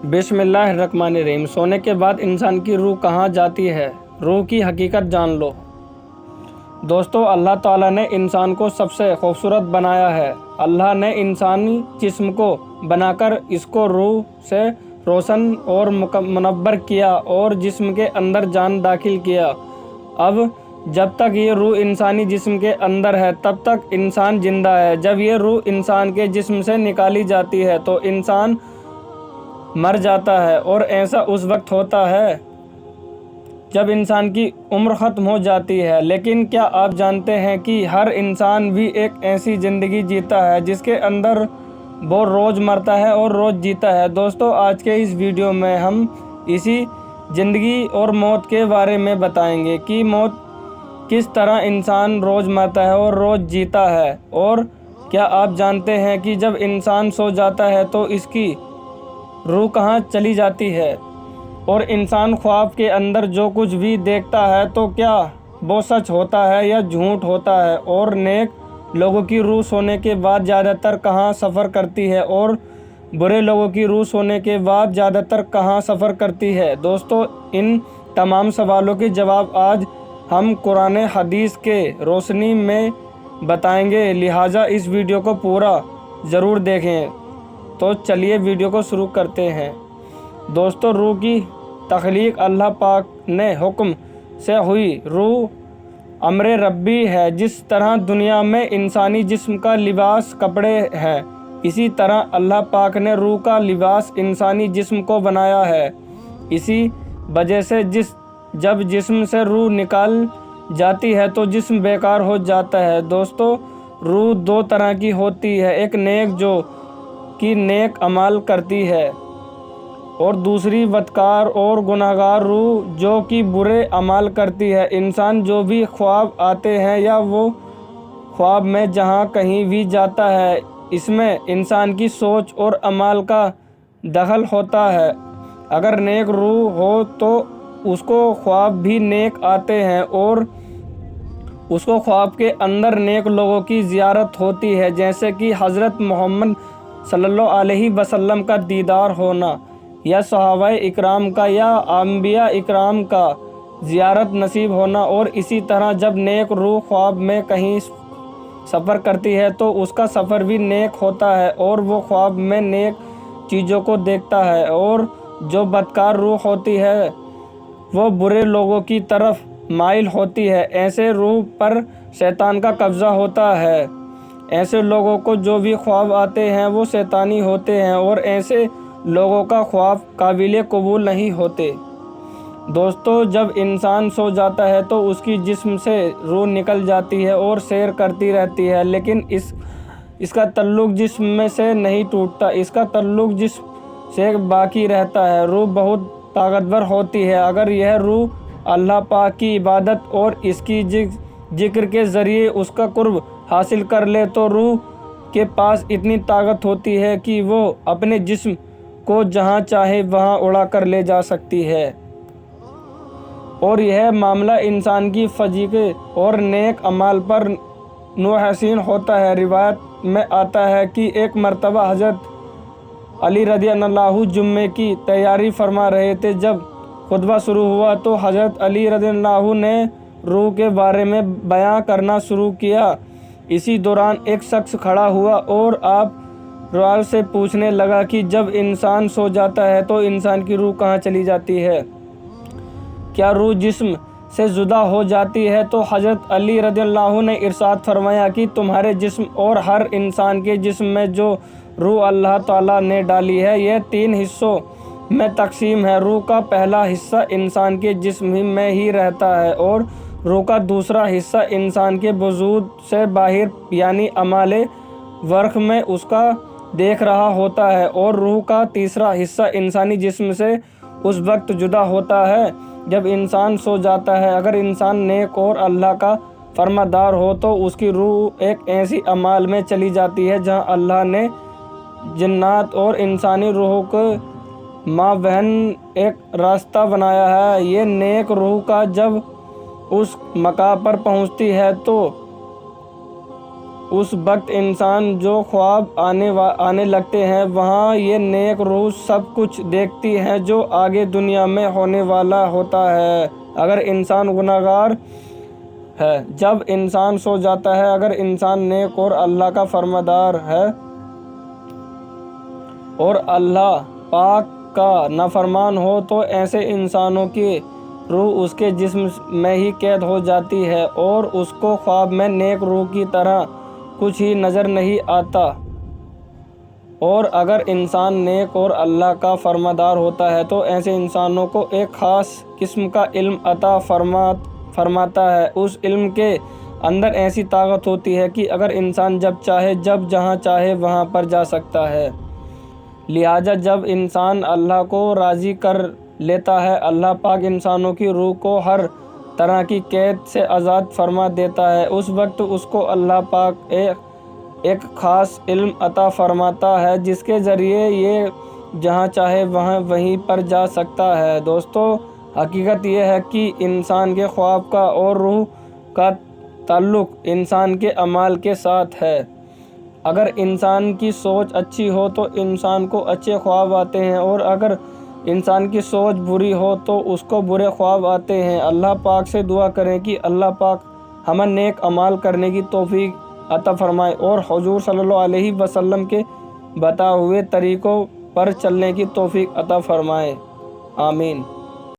بسم اللہ الرحمن الرحیم۔ سونے کے بعد انسان کی روح کہاں جاتی ہے؟ روح کی حقیقت جان لو۔ دوستو، اللہ تعالیٰ نے انسان کو سب سے خوبصورت بنایا ہے۔ اللہ نے انسانی جسم کو بنا کر اس کو روح سے روشن اور منور کیا اور جسم کے اندر جان داخل کیا۔ اب جب تک یہ روح انسانی جسم کے اندر ہے تب تک انسان زندہ ہے۔ جب یہ روح انسان کے جسم سے نکالی جاتی ہے تو انسان مر جاتا ہے، اور ایسا اس وقت ہوتا ہے جب انسان کی عمر ختم ہو جاتی ہے۔ لیکن کیا آپ جانتے ہیں کہ ہر انسان بھی ایک ایسی زندگی جیتا ہے جس کے اندر وہ روز مرتا ہے اور روز جیتا ہے؟ دوستو، آج کے اس ویڈیو میں ہم اسی زندگی اور موت کے بارے میں بتائیں گے کہ موت کس طرح انسان روز مرتا ہے اور روز جیتا ہے۔ اور کیا آپ جانتے ہیں کہ جب انسان سو جاتا ہے تو اس کی روح کہاں چلی جاتی ہے؟ اور انسان خواب کے اندر جو کچھ بھی دیکھتا ہے تو کیا وہ سچ ہوتا ہے یا جھوٹ ہوتا ہے؟ اور نیک لوگوں کی روح سونے کے بعد زیادہ تر کہاں سفر کرتی ہے اور برے لوگوں کی روح سونے کے بعد زیادہ تر کہاں سفر کرتی ہے؟ دوستو، ان تمام سوالوں کے جواب آج ہم قرآن حدیث کے روشنی میں بتائیں گے، لہٰذا اس ویڈیو کو پورا ضرور دیکھیں۔ تو چلیے ویڈیو کو شروع کرتے ہیں۔ دوستو، روح کی تخلیق اللہ پاک نے حکم سے ہوئی۔ روح امر ربی ہے۔ جس طرح دنیا میں انسانی جسم کا لباس کپڑے ہے، اسی طرح اللہ پاک نے روح کا لباس انسانی جسم کو بنایا ہے۔ اسی وجہ سے جب جسم سے روح نکال جاتی ہے تو جسم بیکار ہو جاتا ہے۔ دوستو، روح دو طرح کی ہوتی ہے، ایک نیک جو کہ نیک اعمال کرتی ہے، اور دوسری بدکار اور گناہگار روح جو کہ برے اعمال کرتی ہے۔ انسان جو بھی خواب آتے ہیں یا وہ خواب میں جہاں کہیں بھی جاتا ہے، اس میں انسان کی سوچ اور اعمال کا دخل ہوتا ہے۔ اگر نیک روح ہو تو اس کو خواب بھی نیک آتے ہیں اور اس کو خواب کے اندر نیک لوگوں کی زیارت ہوتی ہے، جیسے کہ حضرت محمد صلی اللہ علیہ وسلم کا دیدار ہونا، یا صحابہ اکرام کا یا انبیاء اکرام کا زیارت نصیب ہونا۔ اور اسی طرح جب نیک روح خواب میں کہیں سفر کرتی ہے تو اس کا سفر بھی نیک ہوتا ہے اور وہ خواب میں نیک چیزوں کو دیکھتا ہے۔ اور جو بدکار روح ہوتی ہے وہ برے لوگوں کی طرف مائل ہوتی ہے۔ ایسے روح پر شیطان کا قبضہ ہوتا ہے۔ ایسے لوگوں کو جو بھی خواب آتے ہیں وہ شیطانی ہوتے ہیں، اور ایسے لوگوں کا خواب قابل قبول نہیں ہوتے۔ دوستو، جب انسان سو جاتا ہے تو اس کی جسم سے روح نکل جاتی ہے اور سیر کرتی رہتی ہے، لیکن اس کا تعلق جسم میں سے نہیں ٹوٹتا، اس کا تعلق جسم سے باقی رہتا ہے۔ روح بہت طاقتور ہوتی ہے۔ اگر یہ روح اللہ پاک کی عبادت اور اس کی ذکر کے ذریعے اس کا قرب حاصل کر لے تو روح کے پاس اتنی طاقت ہوتی ہے کہ وہ اپنے جسم کو جہاں چاہے وہاں اڑا کر لے جا سکتی ہے۔ اور یہ معاملہ انسان کی فضیلت اور نیک اعمال پر منحصر ہوتا ہے۔ روایت میں آتا ہے کہ ایک مرتبہ حضرت علی رضی اللہ عنہ جمعے کی تیاری فرما رہے تھے۔ جب خطبہ شروع ہوا تو حضرت علی رضی اللہ عنہ نے روح کے بارے میں بیان کرنا شروع کیا۔ اسی دوران ایک شخص کھڑا ہوا اور آپ روح سے پوچھنے لگا کہ جب انسان سو جاتا ہے تو انسان کی روح کہاں چلی جاتی ہے؟ کیا روح جسم سے جدا ہو جاتی ہے؟ تو حضرت علی رضی اللہ عنہ نے ارشاد فرمایا کہ تمہارے جسم اور ہر انسان کے جسم میں جو روح اللہ تعالیٰ نے ڈالی ہے یہ 3 حصوں میں تقسیم ہے۔ روح کا پہلا حصہ انسان کے جسم میں ہی رہتا ہے، اور روح کا دوسرا حصہ انسان کے وجود سے باہر یعنی اعمال ورق میں اس کا دیکھ رہا ہوتا ہے، اور روح کا تیسرا حصہ انسانی جسم سے اس وقت جدا ہوتا ہے جب انسان سو جاتا ہے۔ اگر انسان نیک اور اللہ کا فرمانبردار ہو تو اس کی روح ایک ایسی اعمال میں چلی جاتی ہے جہاں اللہ نے جنات اور انسانی روحوں کے مابین ایک راستہ بنایا ہے۔ یہ نیک روح کا جب اس مقام پر پہنچتی ہے تو اس وقت انسان جو خواب آنے لگتے ہیں وہاں یہ نیک روح سب کچھ دیکھتی ہے جو آگے دنیا میں ہونے والا ہوتا ہے۔ اگر انسان گناہگار ہے جب انسان سو جاتا ہے، اگر انسان نیک اور اللہ کا فرمانبردار ہے اور اللہ پاک کا نافرمان ہو تو ایسے انسانوں کی روح اس کے جسم میں ہی قید ہو جاتی ہے اور اس کو خواب میں نیک روح کی طرح کچھ ہی نظر نہیں آتا۔ اور اگر انسان نیک اور اللہ کا فرمانبردار ہوتا ہے تو ایسے انسانوں کو ایک خاص قسم کا علم عطا فرماتا ہے۔ اس علم کے اندر ایسی طاقت ہوتی ہے کہ اگر انسان جب چاہے جہاں چاہے وہاں پر جا سکتا ہے۔ لہٰذا جب انسان اللہ کو راضی کر لیتا ہے، اللہ پاک انسانوں کی روح کو ہر طرح کی قید سے آزاد فرما دیتا ہے۔ اس وقت اس کو اللہ پاک ایک خاص علم عطا فرماتا ہے جس کے ذریعے یہ جہاں چاہے وہیں پر جا سکتا ہے۔ دوستو، حقیقت یہ ہے کہ انسان کے خواب کا اور روح کا تعلق انسان کے اعمال کے ساتھ ہے۔ اگر انسان کی سوچ اچھی ہو تو انسان کو اچھے خواب آتے ہیں اور اگر انسان کی سوچ بری ہو تو اس کو برے خواب آتے ہیں۔ اللہ پاک سے دعا کریں کہ اللہ پاک ہمیں نیک اعمال کرنے کی توفیق عطا فرمائے اور حضور صلی اللہ علیہ وسلم کے بتائے ہوئے طریقوں پر چلنے کی توفیق عطا فرمائے۔ آمین۔